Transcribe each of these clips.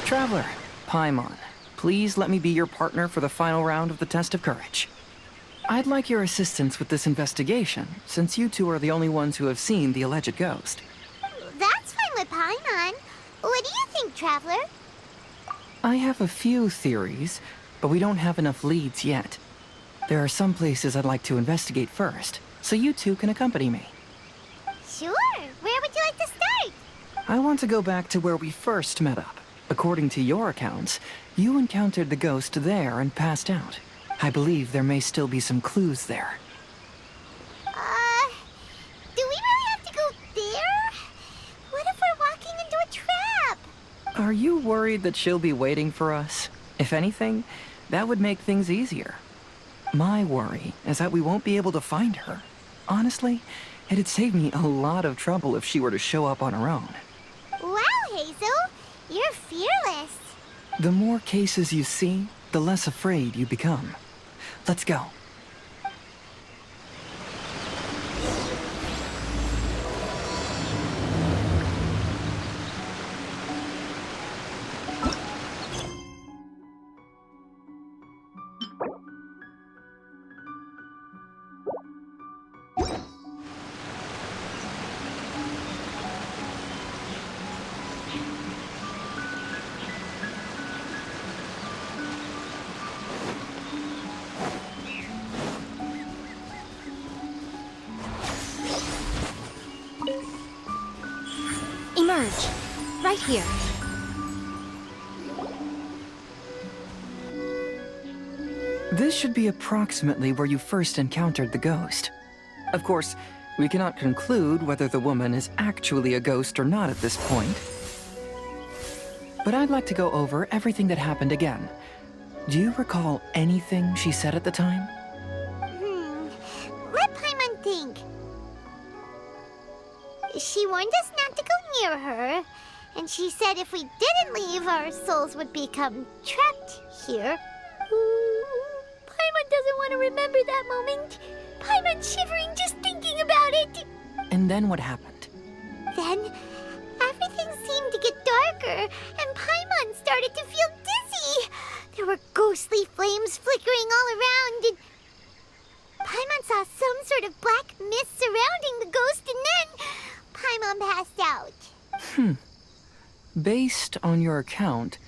Traveler, Paimon, please let me be your partner for the final round of the test of courage. I'd like your assistance with this investigation, since you two are the only ones who have seen the alleged ghost. That's fine with Paimon. What do you think, Traveler? I have a few theories, but we don't have enough leads yet. There are some places I'd like to investigate first, so you two can accompany me. Sure. Where would you like to start? I want to go back to where we first met up. According to your accounts, you encountered the ghost there and passed out. I believe there may still be some clues there. Do we really have to go there? What if we're walking into a trap? Are you worried that she'll be waiting for us? If anything, that would make things easier. My worry is that we won't be able to find her. Honestly, it'd save me a lot of trouble if she were to show up on her own. Wow, Hazel! You're fearless. The more cases you see, the less afraid you become. Let's go. Emerge. Right here. This should be approximately where you first encountered the ghost. Of course, we cannot conclude whether the woman is actually a ghost or not at this point. But I'd like to go over everything that happened again. Do you recall anything she said at the time? Let Paimon think. She warned us not to go near her, and she said if we didn't leave, our souls would become trapped here. Paimon doesn't want to remember that moment. Paimon's shivering just thinking about it. And then what happened? Then, everything seemed to get darker, and Paimon started to feel dizzy. There were ghostly flames flickering all around, and Paimon saw some sort of black mist surrounding the ghost, and then Paimon passed out. Based on your account,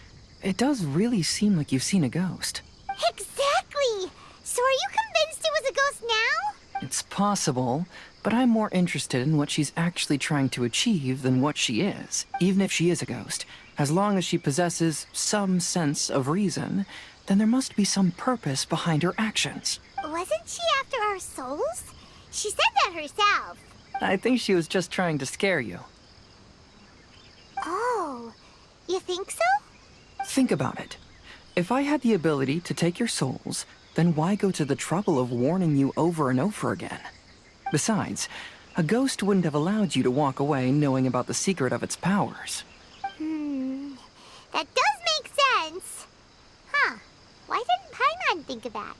it does really seem like you've seen a ghost. Exactly! So are you convinced it was a ghost now? It's possible, but I'm more interested in what she's actually trying to achieve than what she is. Even if she is a ghost, as long as she possesses some sense of reason, then there must be some purpose behind her actions. Wasn't she after our souls? She said that herself. I think she was just trying to scare you. Oh, you think so? Think about it. If I had the ability to take your souls, then why go to the trouble of warning you over and over again? Besides, a ghost wouldn't have allowed you to walk away knowing about the secret of its powers. That does make sense. Huh. Why didn't Paimon think of that?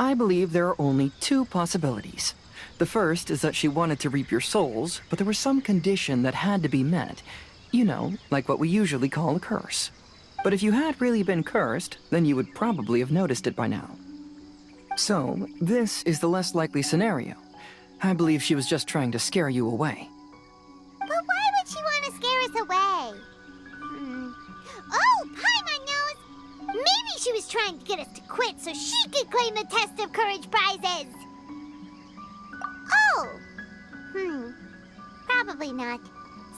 I believe there are only two possibilities. The first is that she wanted to reap your souls, but there was some condition that had to be met. You know, like what we usually call a curse. But if you had really been cursed, then you would probably have noticed it by now. So, this is the less likely scenario. I believe she was just trying to scare you away. But why would she want to scare us away? Oh, Paimon knows! Maybe she was trying to get us to quit so she could claim the Test of Courage prizes! Oh! Probably not.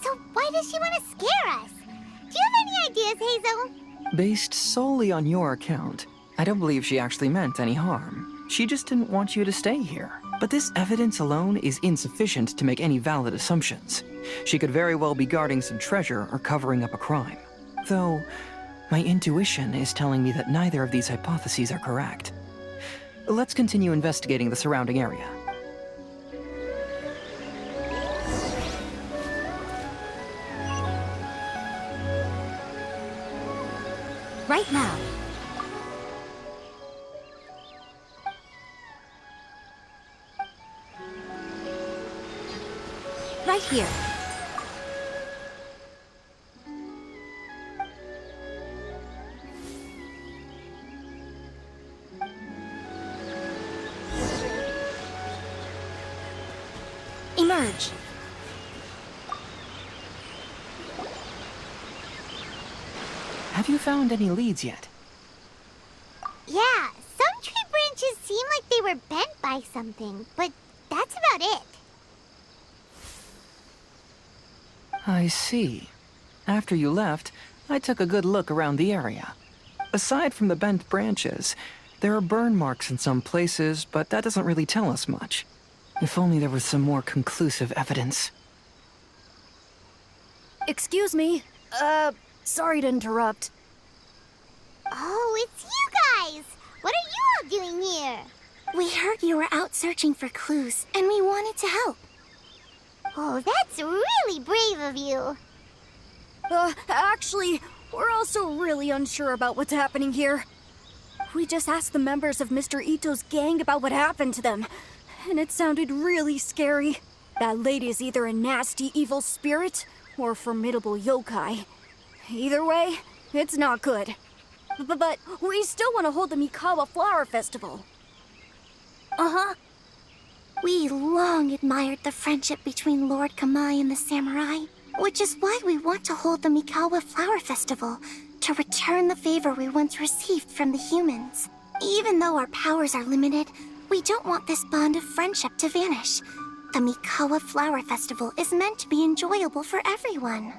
So why does she want to scare us? Do you have any ideas, Hazel? Based solely on your account, I don't believe she actually meant any harm. She just didn't want you to stay here. But this evidence alone is insufficient to make any valid assumptions. She could very well be guarding some treasure or covering up a crime. Though, my intuition is telling me that neither of these hypotheses are correct. Let's continue investigating the surrounding area. Right now. Right here. Emerge. Have you found any leads yet? Yeah, some tree branches seem like they were bent by something, but that's about it. I see. After you left, I took a good look around the area. Aside from the bent branches, there are burn marks in some places, but that doesn't really tell us much. If only there was some more conclusive evidence. Excuse me. Sorry to interrupt. Oh, it's you guys! What are you all doing here? We heard you were out searching for clues, and we wanted to help. Oh, that's really brave of you. Actually, we're also really unsure about what's happening here. We just asked the members of Mr. Ito's gang about what happened to them, and it sounded really scary. That lady is either a nasty evil spirit or a formidable yokai. Either way, it's not good. But we still want to hold the Mikawa Flower Festival. Uh-huh. We long admired the friendship between Lord Kamai and the samurai, which is why we want to hold the Mikawa Flower Festival, to return the favor we once received from the humans. Even though our powers are limited, we don't want this bond of friendship to vanish. The Mikawa Flower Festival is meant to be enjoyable for everyone.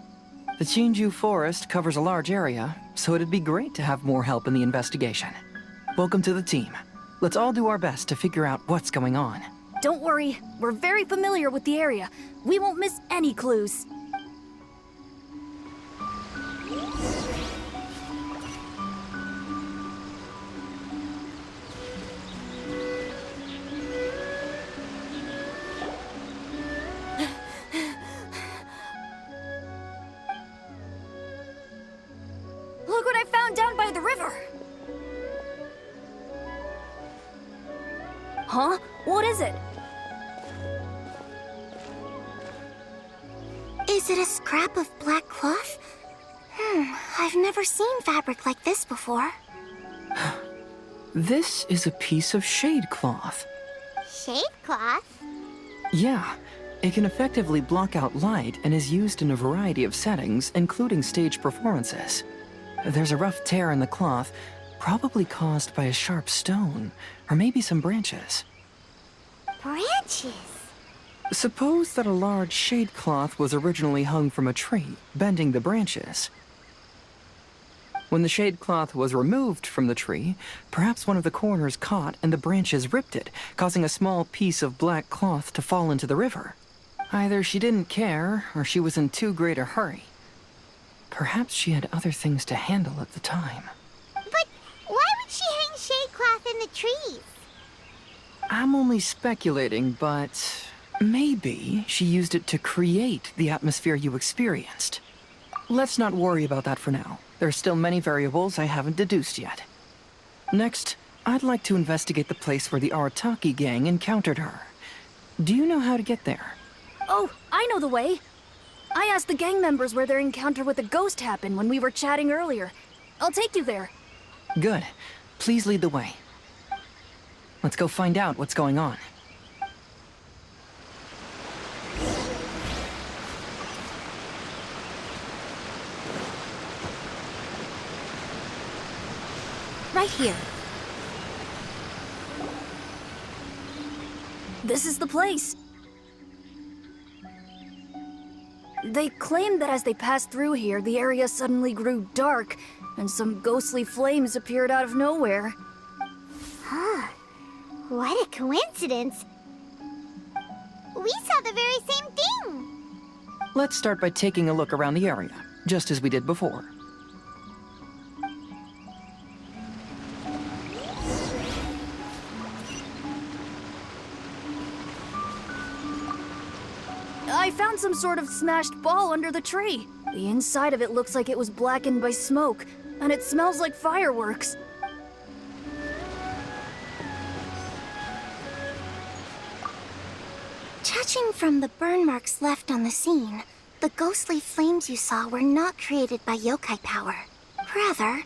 The Chinju Forest covers a large area, so it'd be great to have more help in the investigation. Welcome to the team. Let's all do our best to figure out what's going on. Don't worry, we're very familiar with the area. We won't miss any clues. Look what I found down by the river! Huh? What is it? Is it a scrap of black cloth? I've never seen fabric like this before. This is a piece of shade cloth. Shade cloth? Yeah, it can effectively block out light and is used in a variety of settings, including stage performances. There's a rough tear in the cloth, probably caused by a sharp stone, or maybe some branches. Branches? Suppose that a large shade cloth was originally hung from a tree, bending the branches. When the shade cloth was removed from the tree, perhaps one of the corners caught and the branches ripped it, causing a small piece of black cloth to fall into the river. Either she didn't care, or she was in too great a hurry. Perhaps she had other things to handle at the time. But why would she hang shade cloth in the trees? I'm only speculating, but maybe she used it to create the atmosphere you experienced. Let's not worry about that for now. There are still many variables I haven't deduced yet. Next, I'd like to investigate the place where the Arataki gang encountered her. Do you know how to get there? Oh, I know the way. I asked the gang members where their encounter with the ghost happened when we were chatting earlier. I'll take you there. Good. Please lead the way. Let's go find out what's going on. Right here. This is the place. They claimed that as they passed through here, the area suddenly grew dark, and some ghostly flames appeared out of nowhere. Huh. What a coincidence. We saw the very same thing. Let's start by taking a look around the area, just as we did before. I found some sort of smashed ball under the tree. The inside of it looks like it was blackened by smoke, and it smells like fireworks. Judging from the burn marks left on the scene, the ghostly flames you saw were not created by yokai power. Rather,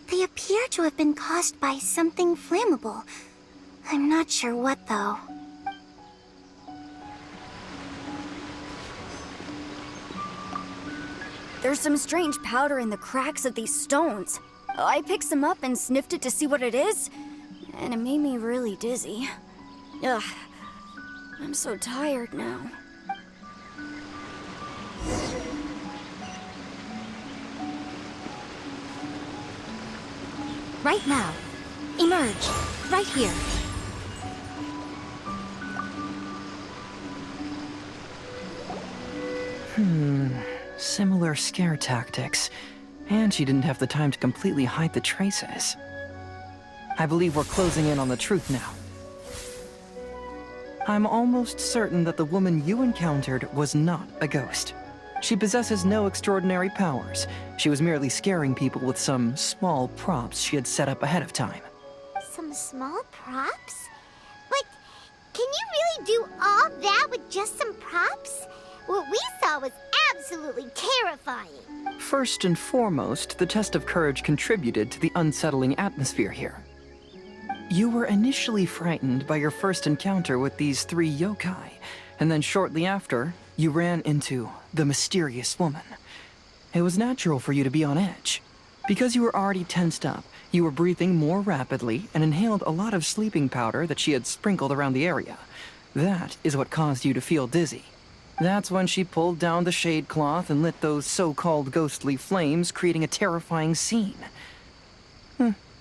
they appear to have been caused by something flammable. I'm not sure what, though. There's some strange powder in the cracks of these stones. I picked some up and sniffed it to see what it is, and it made me really dizzy. Ugh, I'm so tired now. Right now. Emerge. Right here. Similar scare tactics. And she didn't have the time to completely hide the traces. I believe we're closing in on the truth now. I'm almost certain that the woman you encountered was not a ghost. She possesses no extraordinary powers. She was merely scaring people with some small props she had set up ahead of time. Some small props? Like, can you really do all that with just some props? What we saw was absolutely terrifying. First and foremost, the test of courage contributed to the unsettling atmosphere here. You were initially frightened by your first encounter with these 3 yokai, and then shortly after, you ran into the mysterious woman. It was natural for you to be on edge. Because you were already tensed up, you were breathing more rapidly and inhaled a lot of sleeping powder that she had sprinkled around the area. That is what caused you to feel dizzy. That's when she pulled down the shade cloth and lit those so-called ghostly flames, creating a terrifying scene.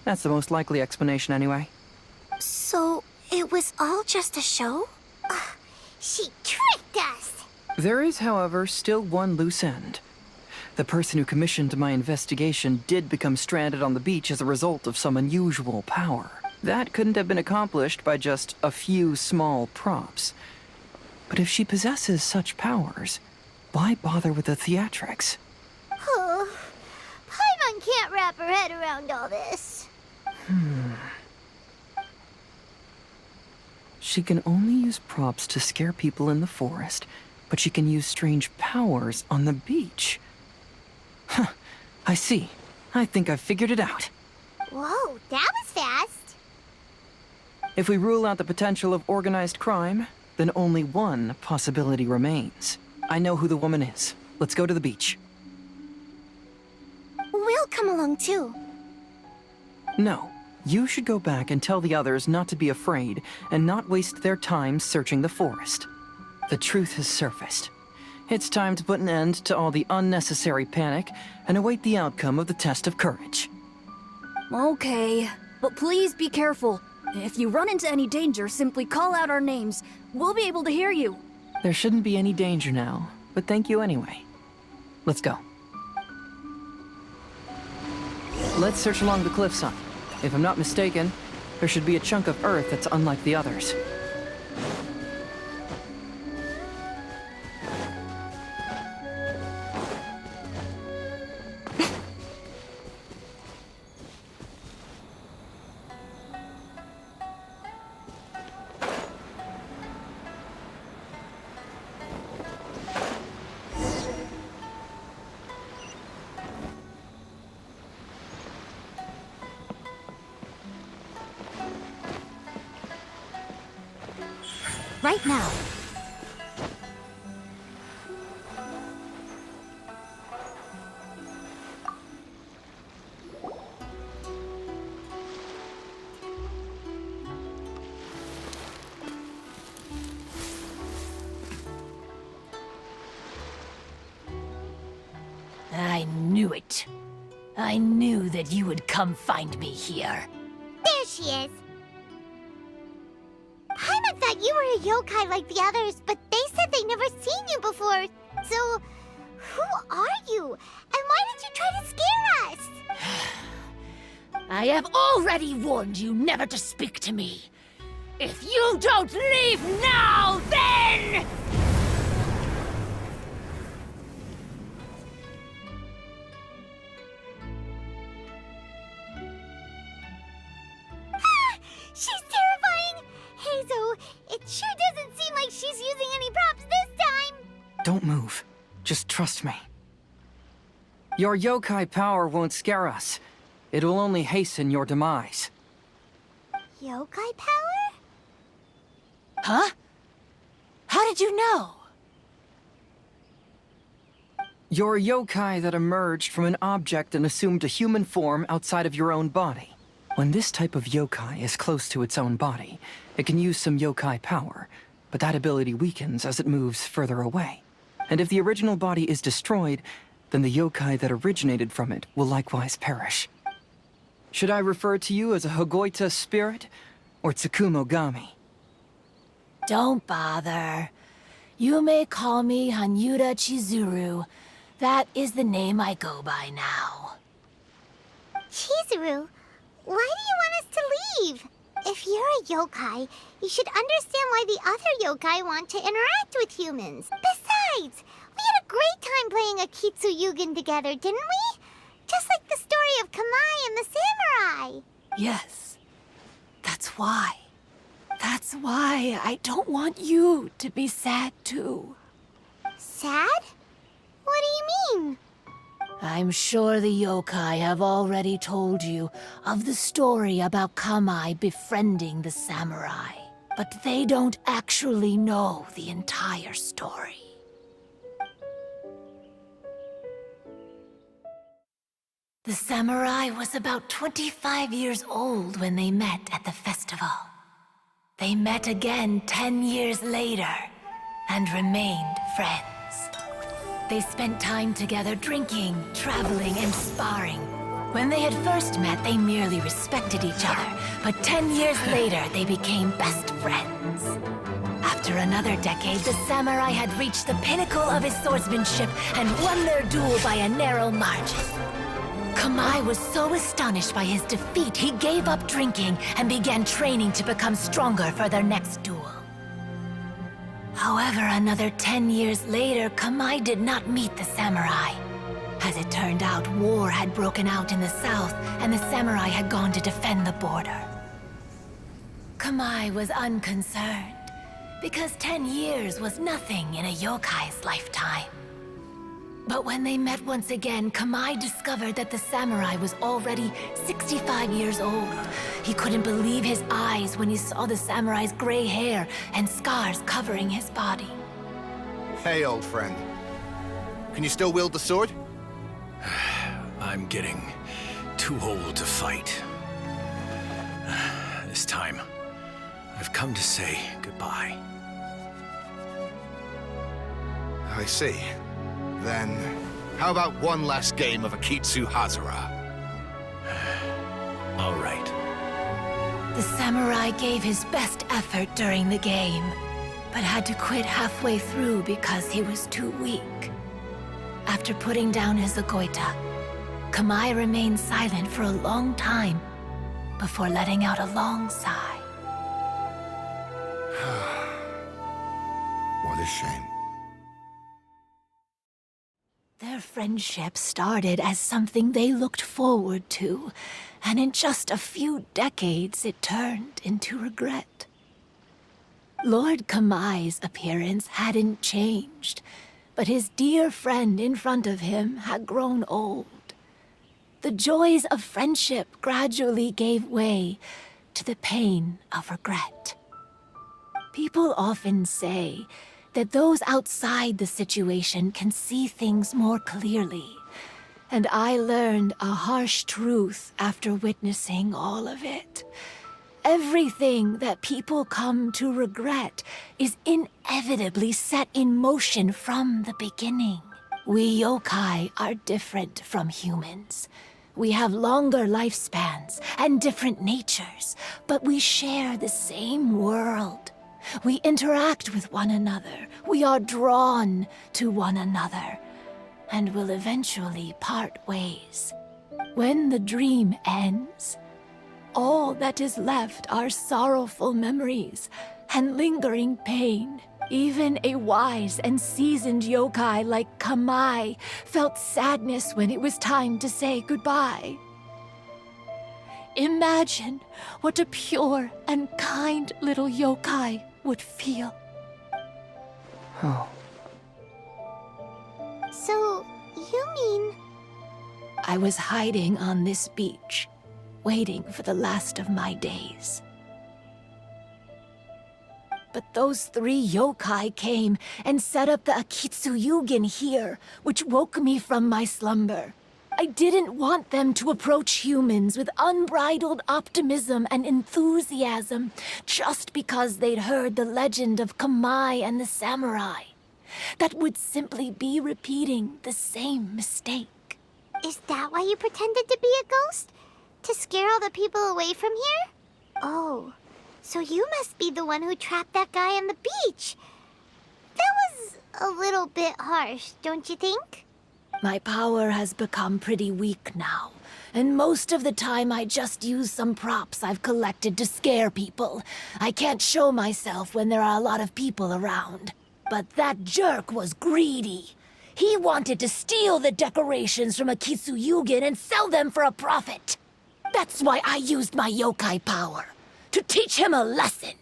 That's the most likely explanation anyway. So, it was all just a show? She tricked us! There is, however, still one loose end. The person who commissioned my investigation did become stranded on the beach as a result of some unusual power. That couldn't have been accomplished by just a few small props. But if she possesses such powers, why bother with the theatrics? Oh, Paimon can't wrap her head around all this. She can only use props to scare people in the forest, but she can use strange powers on the beach. Huh, I see. I think I've figured it out. Whoa, that was fast. If we rule out the potential of organized crime, then only one possibility remains. I know who the woman is. Let's go to the beach. We'll come along too. No, you should go back and tell the others not to be afraid and not waste their time searching the forest. The truth has surfaced. It's time to put an end to all the unnecessary panic and await the outcome of the test of courage. Okay, but please be careful. If you run into any danger, simply call out our names. We'll be able to hear you. There shouldn't be any danger now, but thank you anyway. Let's go. Let's search along the cliffside. If I'm not mistaken, there should be a chunk of earth that's unlike the others. Right now. I knew it. I knew that you would come find me here. There she is. Paimon thought you were a yokai like the others, but they said they never seen you before. So, who are you? And why did you try to scare us? I have already warned you never to speak to me. If you don't leave now, then... She's terrifying! Hazel, it sure doesn't seem like she's using any props Don't move. Just trust me. Your yokai power won't scare us. It will only hasten your demise. Yokai power? Huh? How did you know? You're a yokai that emerged from an object and assumed a human form outside of your own body. When this type of yokai is close to its own body, it can use some yokai power, but that ability weakens as it moves further away. And if the original body is destroyed, then the yokai that originated from it will likewise perish. Should I refer to you as a Hagoita spirit or Tsukumogami? Don't bother. You may call me Hanyuda Chizuru. That is the name I go by now. Chizuru, why do you want us to leave? If you're a yokai, you should understand why the other yokai want to interact with humans. Besides, we had a great time playing Akitsu Yugen together, didn't we? Just like the story of Kamai and the samurai. Yes. That's why. That's why I don't want you to be sad too. Sad? What do you mean? I'm sure the yokai have already told you of the story about Kamai befriending the samurai. But they don't actually know the entire story. The samurai was about 25 years old when they met at the festival. They met again 10 years later and remained friends. They spent time together drinking, traveling, and sparring. When they had first met, they merely respected each other, but 10 years later, they became best friends. After another decade, the samurai had reached the pinnacle of his swordsmanship and won their duel by a narrow margin. Kamai was so astonished by his defeat, he gave up drinking and began training to become stronger for their next duel. However, another 10 years later, Kamai did not meet the samurai. As it turned out, war had broken out in the south, and the samurai had gone to defend the border. Kamai was unconcerned, because 10 years was nothing in a yokai's lifetime. But when they met once again, Kamai discovered that the samurai was already 65 years old. He couldn't believe his eyes when he saw the samurai's gray hair and scars covering his body. Hey, old friend. Can you still wield the sword? I'm getting too old to fight. This time, I've come to say goodbye. I see. Then, how about one last game of Akitsu Hazara? All right. The samurai gave his best effort during the game, but had to quit halfway through because he was too weak. After putting down his Agoita, Kamai remained silent for a long time before letting out a long sigh. What a shame. Their friendship started as something they looked forward to, and in just a few decades it turned into regret. Lord Kamai's appearance hadn't changed, but his dear friend in front of him had grown old. The joys of friendship gradually gave way to the pain of regret. People often say that those outside the situation can see things more clearly. And I learned a harsh truth after witnessing all of it. Everything that people come to regret is inevitably set in motion from the beginning. We yokai are different from humans. We have longer lifespans and different natures, but we share the same world. We interact with one another, we are drawn to one another, and will eventually part ways. When the dream ends, all that is left are sorrowful memories and lingering pain. Even a wise and seasoned yokai like Kamai felt sadness when it was time to say goodbye. Imagine what a pure and kind little yokai would feel. Oh. So, you mean... I was hiding on this beach, waiting for the last of my days. But those 3 yokai came and set up the Akitsu here, which woke me from my slumber. I didn't want them to approach humans with unbridled optimism and enthusiasm just because they'd heard the legend of Kamai and the samurai. That would simply be repeating the same mistake. Is that why you pretended to be a ghost? To scare all the people away from here? Oh, so you must be the one who trapped that guy on the beach. That was a little bit harsh, don't you think? My power has become pretty weak now, and most of the time I just use some props I've collected to scare people. I can't show myself when there are a lot of people around. But that jerk was greedy. He wanted to steal the decorations from Akitsu and sell them for a profit. That's why I used my yokai power, to teach him a lesson.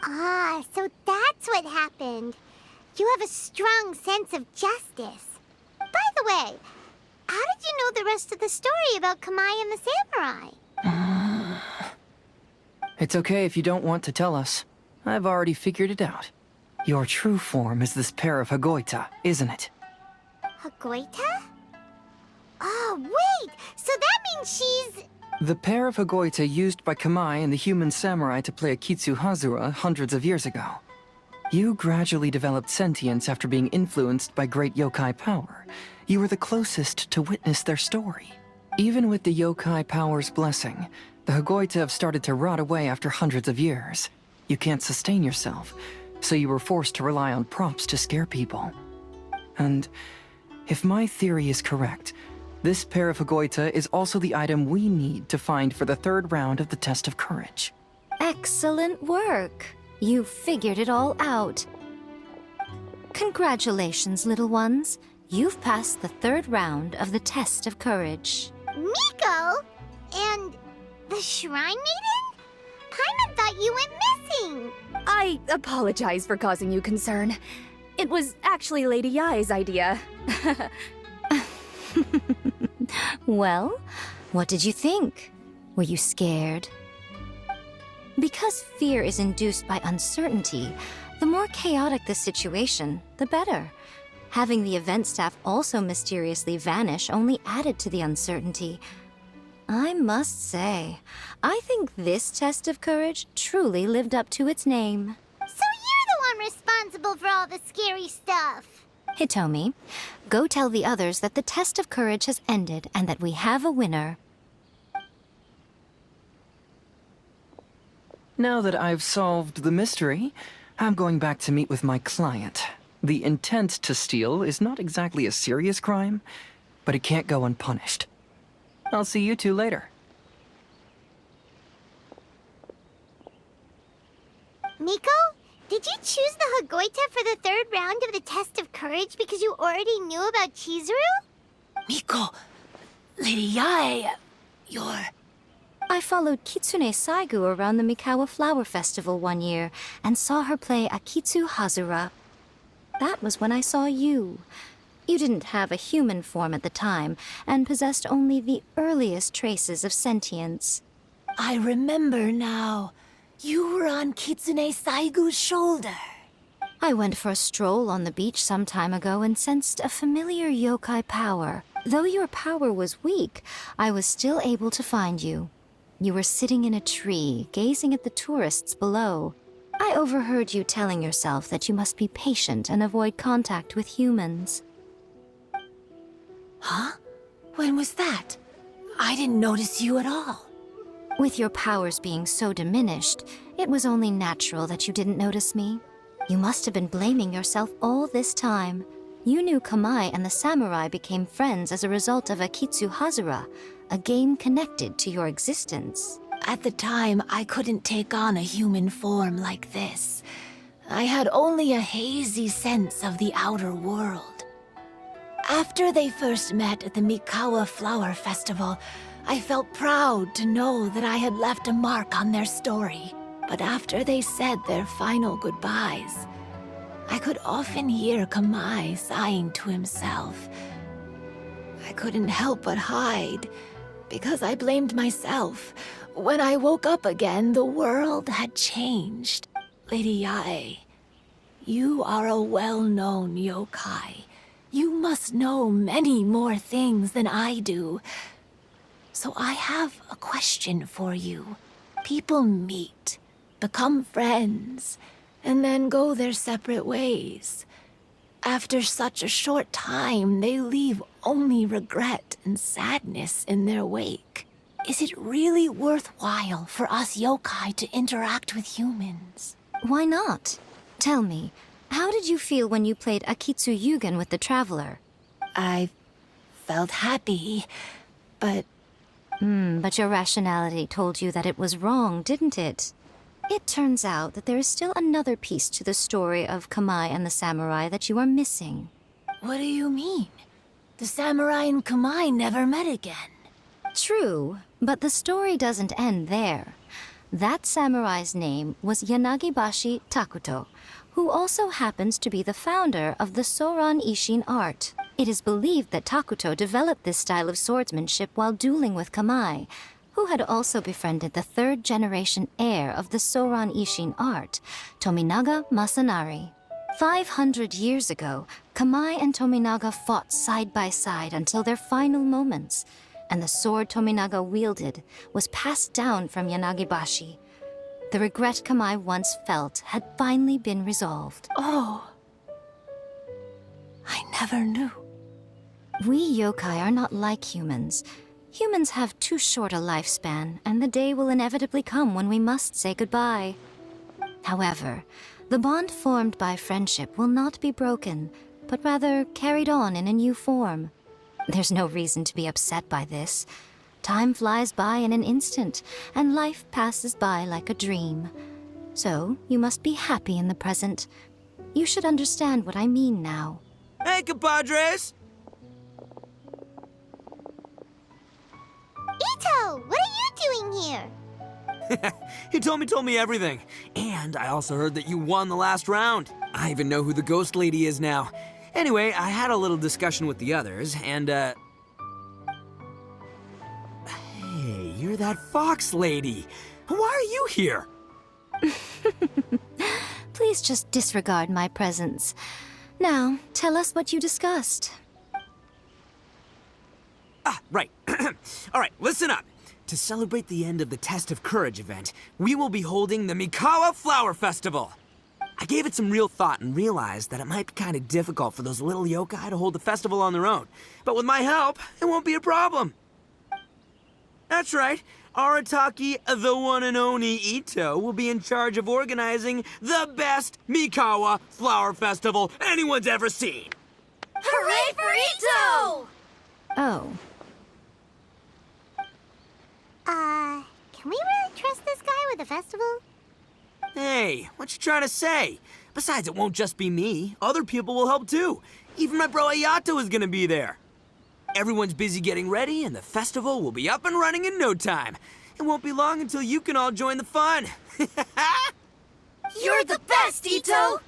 Ah, so that's what happened. You have a strong sense of justice. By the way, how did you know the rest of the story about Kamai and the samurai? It's okay if you don't want to tell us. I've already figured it out. Your true form is this pair of Hagoita, isn't it? Hagoita? Oh, wait! So that means she's... The pair of Hagoita used by Kamai and the human samurai to play Akitsu hundreds of years ago. You gradually developed sentience after being influenced by great yokai power. You were the closest to witness their story. Even with the yokai power's blessing, the Hagoita have started to rot away after hundreds of years. You can't sustain yourself, so you were forced to rely on props to scare people. And if my theory is correct, this pair of Hagoita is also the item we need to find for the 3rd round of the test of courage. Excellent work. You figured it all out. Congratulations, little ones. You've passed the 3rd round of the test of courage. Miko? And the Shrine Maiden? Paimon thought you went missing. I apologize for causing you concern. It was actually Lady Yai's idea. Well, what did you think? Were you scared? Because fear is induced by uncertainty, the more chaotic the situation, the better. Having the event staff also mysteriously vanish only added to the uncertainty. I must say, I think this test of courage truly lived up to its name. So you're the one responsible for all the scary stuff. Hitomi, go tell the others that the test of courage has ended and that we have a winner. Now that I've solved the mystery, I'm going back to meet with my client. The intent to steal is not exactly a serious crime, but it can't go unpunished. I'll see you two later. Miko, did you choose the Hagoita for the 3rd round of the test of courage because you already knew about Chizuru? Miko, Lady Yai, you're... I followed Kitsune Saigu around the Mikawa Flower Festival one year and saw her play Akitsu Hazura. That was when I saw you. You didn't have a human form at the time and possessed only the earliest traces of sentience. I remember now. You were on Kitsune Saigu's shoulder. I went for a stroll on the beach some time ago and sensed a familiar yokai power. Though your power was weak, I was still able to find you. You were sitting in a tree, gazing at the tourists below. I overheard you telling yourself that you must be patient and avoid contact with humans. Huh? When was that? I didn't notice you at all. With your powers being so diminished, it was only natural that you didn't notice me. You must have been blaming yourself all this time. You knew Kamai and the samurai became friends as a result of Akitsu Hazura, a game connected to your existence. At the time, I couldn't take on a human form like this. I had only a hazy sense of the outer world. After they first met at the Mikawa Flower Festival, I felt proud to know that I had left a mark on their story. But after they said their final goodbyes, I could often hear Kamai sighing to himself. I couldn't help but hide, because I blamed myself. When I woke up again, the world had changed. Lady Yae, you are a well-known yokai. You must know many more things than I do. So I have a question for you. People meet, become friends, and then go their separate ways. After such a short time, they leave only regret and sadness in their wake. Is it really worthwhile for us yokai to interact with humans? Why not? Tell me, how did you feel when you played Akitsu Yugen with the Traveler? I felt happy, but... But your rationality told you that it was wrong, didn't it? It turns out that there is still another piece to the story of Kamai and the samurai that you are missing. What do you mean? The samurai and Kamai never met again. True, but the story doesn't end there. That samurai's name was Yanagibashi Takuto, who also happens to be the founder of the Soran Ishin art. It is believed that Takuto developed this style of swordsmanship while dueling with Kamai, who had also befriended the third-generation heir of the Soran Ishin art, Tominaga Masanari. 500 years ago, Kamai and Tominaga fought side by side until their final moments, and the sword Tominaga wielded was passed down from Yanagibashi. The regret Kamai once felt had finally been resolved. Oh. I never knew. We yokai are not like humans. Humans have too short a lifespan, and the day will inevitably come when we must say goodbye. However, the bond formed by friendship will not be broken, but rather carried on in a new form. There's no reason to be upset by this. Time flies by in an instant, and life passes by like a dream. So, you must be happy in the present. You should understand what I mean now. Hey, compadres! Ito, what are you doing here? He told me everything. And I also heard that you won the last round. I even know who the ghost lady is now. Anyway, I had a little discussion with the others, and, Hey, you're that fox lady. Why are you here? Please just disregard my presence. Now, tell us what you discussed. Ah, right. All right, listen up. To celebrate the end of the Test of Courage event, we will be holding the Mikawa Flower Festival. I gave it some real thought and realized that it might be kind of difficult for those little yokai to hold the festival on their own. But with my help, it won't be a problem. That's right. Arataki, the one and only Ito, will be in charge of organizing the best Mikawa Flower Festival anyone's ever seen. Hooray for Ito! Oh, Can we really trust this guy with the festival? Hey, what you trying to say? Besides, it won't just be me. Other people will help too. Even my bro Ayato is gonna be there. Everyone's busy getting ready, and the festival will be up and running in no time. It won't be long until you can all join the fun. You're the best, Ito!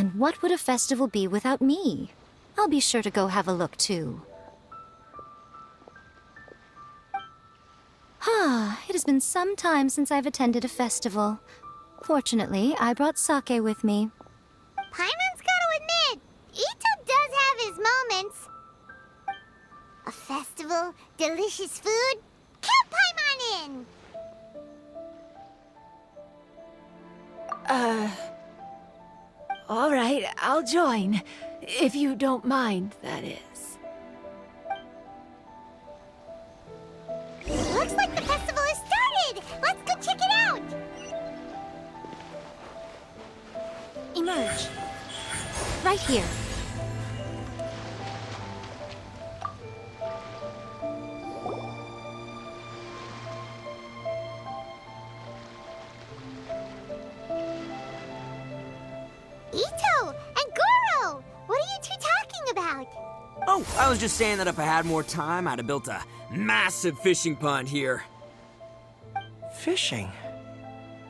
and what would a festival be without me? I'll be sure to go have a look too. It has been some time since I've attended a festival. Fortunately, I brought sake with me. Paimon's gotta admit, Ito does have his moments. A festival, delicious food, count Paimon in! All right, I'll join. If you don't mind, that is. Looks like the festival has started! Let's go check it out! Emerge. Right here. Ito and Goro! What are you two talking about? Oh, I was just saying that if I had more time, I'd have built a massive fishing pond here. Fishing?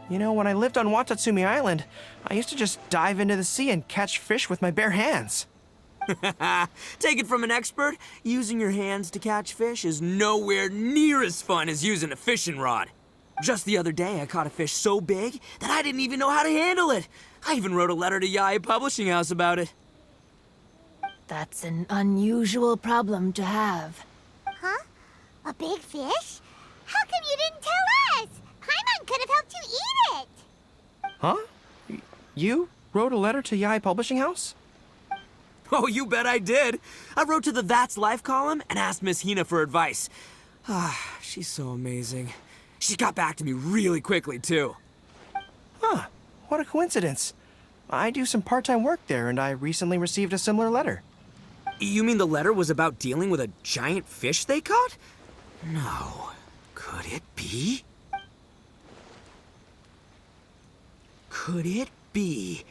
You know, when I lived on Watatsumi Island, I used to just dive into the sea and catch fish with my bare hands. Take it from an expert, using your hands to catch fish is nowhere near as fun as using a fishing rod. Just the other day, I caught a fish so big that I didn't even know how to handle it. I even wrote a letter to Yae Publishing House about it. That's an unusual problem to have. Huh? A big fish? How come you didn't tell us? Paimon could have helped you eat it! Huh? You wrote a letter to Yae Publishing House? Oh, you bet I did. I wrote to the That's Life column and asked Miss Hina for advice. She's so amazing. She got back to me really quickly, too. Huh, what a coincidence. I do some part-time work there, and I recently received a similar letter. You mean the letter was about dealing with a giant fish they caught? No. Could it be? Could it be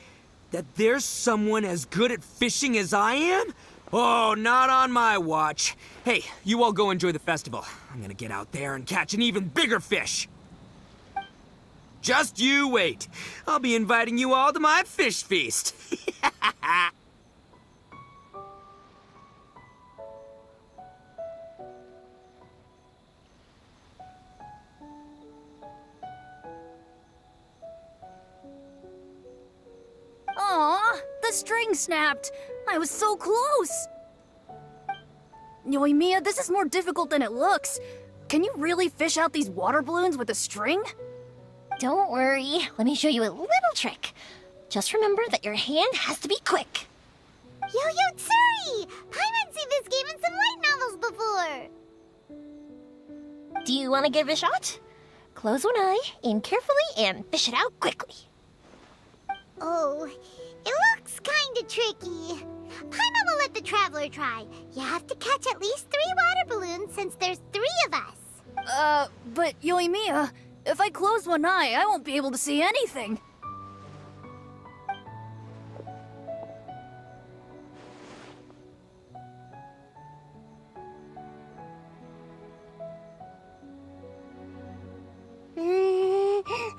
that there's someone as good at fishing as I am? Oh, not on my watch. Hey, you all go enjoy the festival. I'm gonna get out there and catch an even bigger fish. Just you wait. I'll be inviting you all to my fish feast. Aw, the string snapped. I was so close. Yoimiya, this is more difficult than it looks. Can you really fish out these water balloons with a string? Don't worry. Let me show you a little trick. Just remember that your hand has to be quick. Yo-Yo Tsuri! Paimon's seen this game in some light novels before! Do you want to give it a shot? Close one eye, aim carefully, and fish it out quickly. Oh, it looks kinda tricky. Paimon will let the traveler try. You have to catch at least 3 water balloons since there's 3 of us. But Yoimiya, if I close one eye, I won't be able to see anything.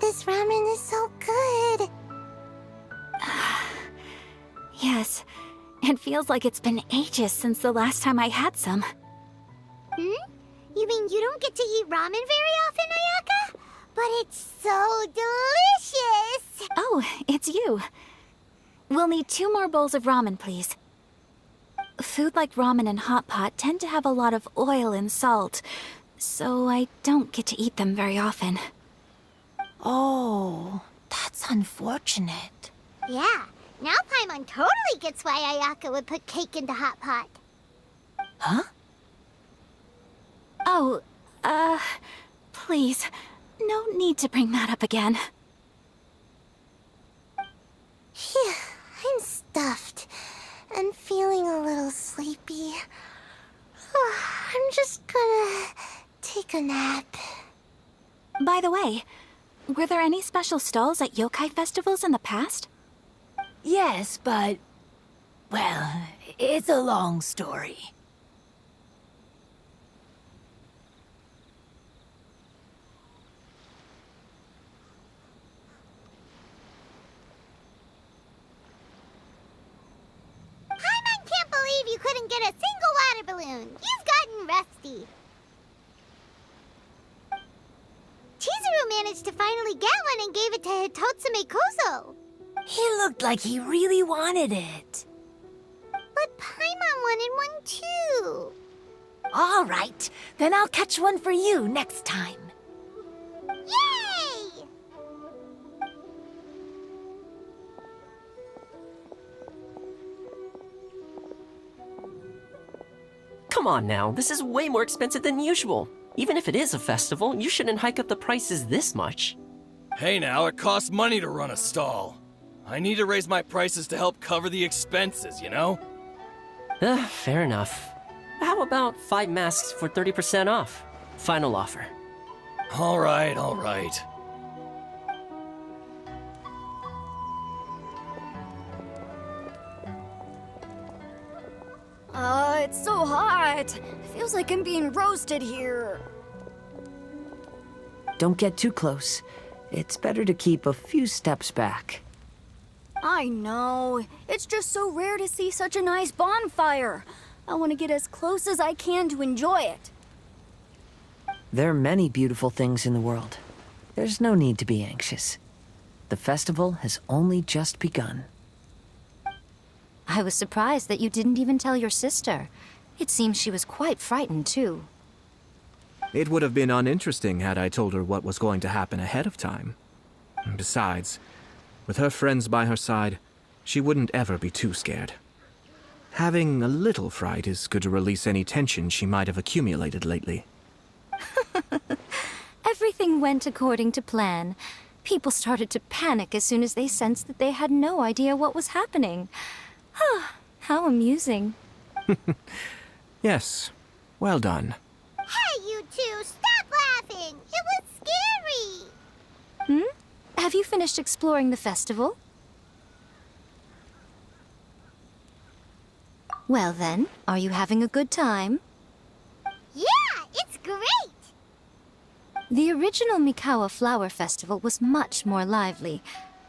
This ramen is so good. Yes, it feels like it's been ages since the last time I had some. You mean you don't get to eat ramen very often, Ayaka? But it's so delicious! Oh, it's you. We'll need 2 more bowls of ramen, please. Food like ramen and hot pot tend to have a lot of oil and salt, so I don't get to eat them very often. Oh, that's unfortunate. Yeah, now Paimon totally gets why Ayaka would put cake into hot pot. Huh? Oh, please, no need to bring that up again. Phew, I'm stuffed and feeling a little sleepy. I'm just gonna take a nap. By the way, were there any special stalls at yokai festivals in the past? Yes, but... well, it's a long story. Paimon can't believe you couldn't get a single water balloon. You've gotten rusty. Chizuru managed to finally get one and gave it to Hitotsume Kozo. He looked like he really wanted it. But Paimon wanted one too. All right, then I'll catch one for you next time. Yay! Come on now, this is way more expensive than usual. Even if it is a festival, you shouldn't hike up the prices this much. Hey now, it costs money to run a stall. I need to raise my prices to help cover the expenses, you know? Fair enough. How about 5 masks for 30% off? Final offer. All right. It's so hot. Feels like I'm being roasted here. Don't get too close. It's better to keep a few steps back. I know. It's just so rare to see such a nice bonfire. I want to get as close as I can to enjoy it. There are many beautiful things in the world. There's no need to be anxious. The festival has only just begun. I was surprised that you didn't even tell your sister. It seems she was quite frightened, too. It would have been uninteresting had I told her what was going to happen ahead of time. Besides, with her friends by her side, she wouldn't ever be too scared. Having a little fright is good to release any tension she might have accumulated lately. Everything went according to plan. People started to panic as soon as they sensed that they had no idea what was happening. How amusing. Yes, well done. Hey, you two, stop laughing! It was scary! Have you finished exploring the festival? Well then, are you having a good time? Yeah, it's great! The original Mikawa Flower Festival was much more lively,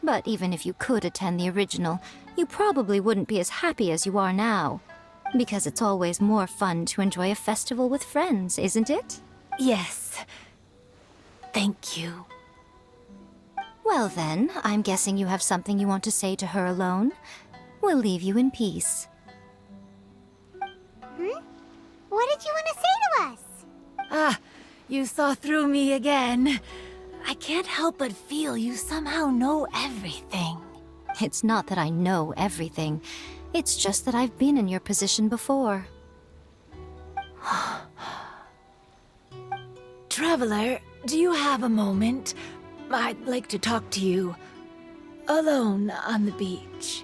but even if you could attend the original, you probably wouldn't be as happy as you are now. Because it's always more fun to enjoy a festival with friends, isn't it? Yes. Thank you. Well then, I'm guessing you have something you want to say to her alone. We'll leave you in peace. What did you want to say to us? Ah, you saw through me again. I can't help but feel you somehow know everything. It's not that I know everything. It's just that I've been in your position before. Traveler, do you have a moment? I'd like to talk to you. Alone on the beach.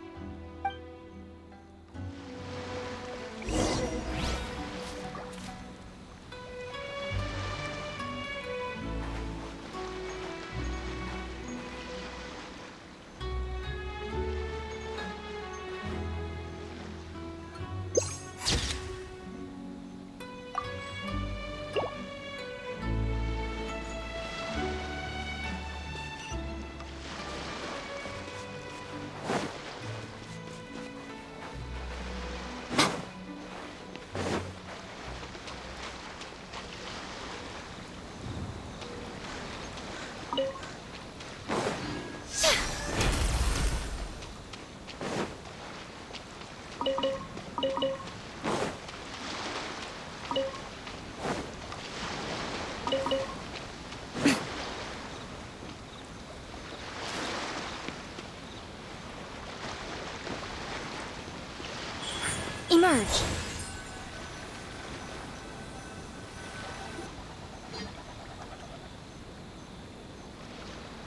Emerge.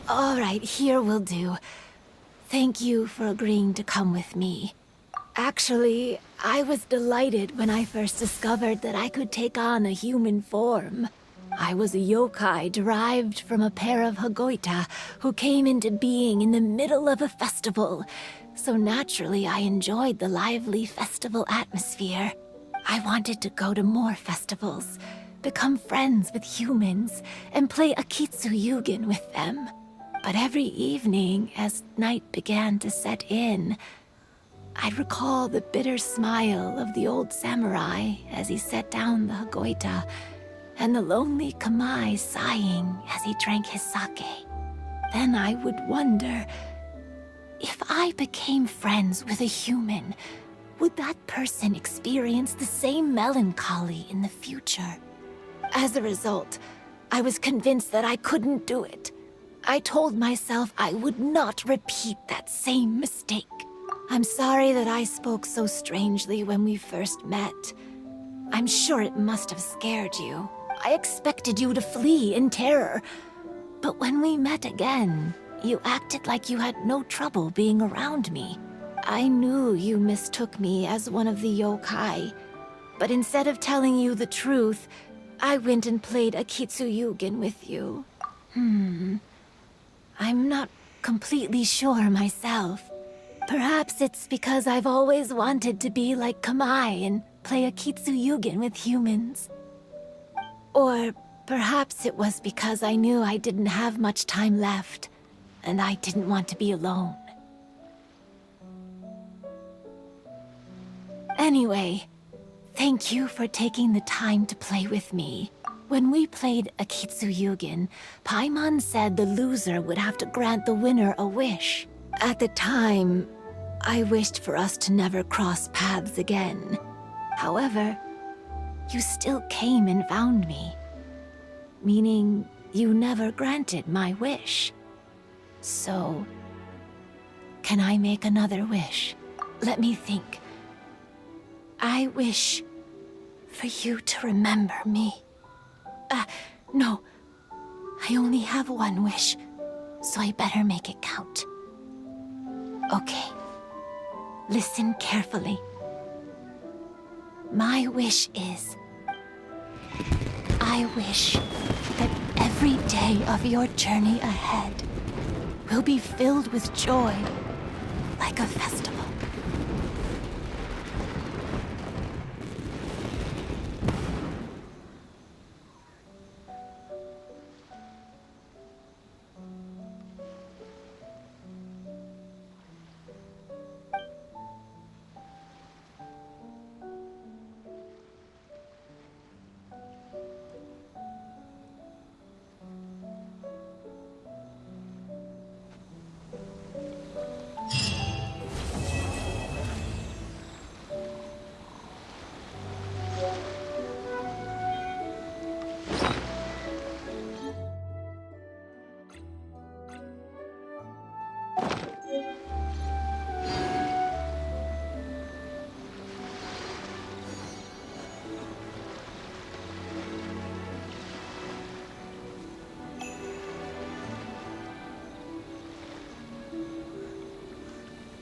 All right, here will do. Thank you for agreeing to come with me. Actually, I was delighted when I first discovered that I could take on a human form. I was a yokai derived from a pair of Hagoita who came into being in the middle of a festival. So naturally, I enjoyed the lively festival atmosphere. I wanted to go to more festivals, become friends with humans, and play Akitsu Yugen with them. But every evening, as night began to set in, I'd recall the bitter smile of the old samurai as he set down the Hagoita, and the lonely Kamai sighing as he drank his sake. Then I would wonder, if I became friends with a human, would that person experience the same melancholy in the future? As a result, I was convinced that I couldn't do it. I told myself I would not repeat that same mistake. I'm sorry that I spoke so strangely when we first met. I'm sure it must have scared you. I expected you to flee in terror. But when we met again, you acted like you had no trouble being around me. I knew you mistook me as one of the yokai. But instead of telling you the truth, I went and played Akitsu Yugen with you. I'm not completely sure myself. Perhaps it's because I've always wanted to be like Kamai and play Akitsu with humans. Or perhaps it was because I knew I didn't have much time left, and I didn't want to be alone. Anyway, thank you for taking the time to play with me. When we played Akitsu Paimon said the loser would have to grant the winner a wish. At the time, I wished for us to never cross paths again. However, you still came and found me. Meaning, you never granted my wish. So, can I make another wish? Let me think. I wish for you to remember me. No. I only have one wish, so I better make it count. Okay. Listen carefully. My wish is... I wish that every day of your journey ahead will be filled with joy, like a festival.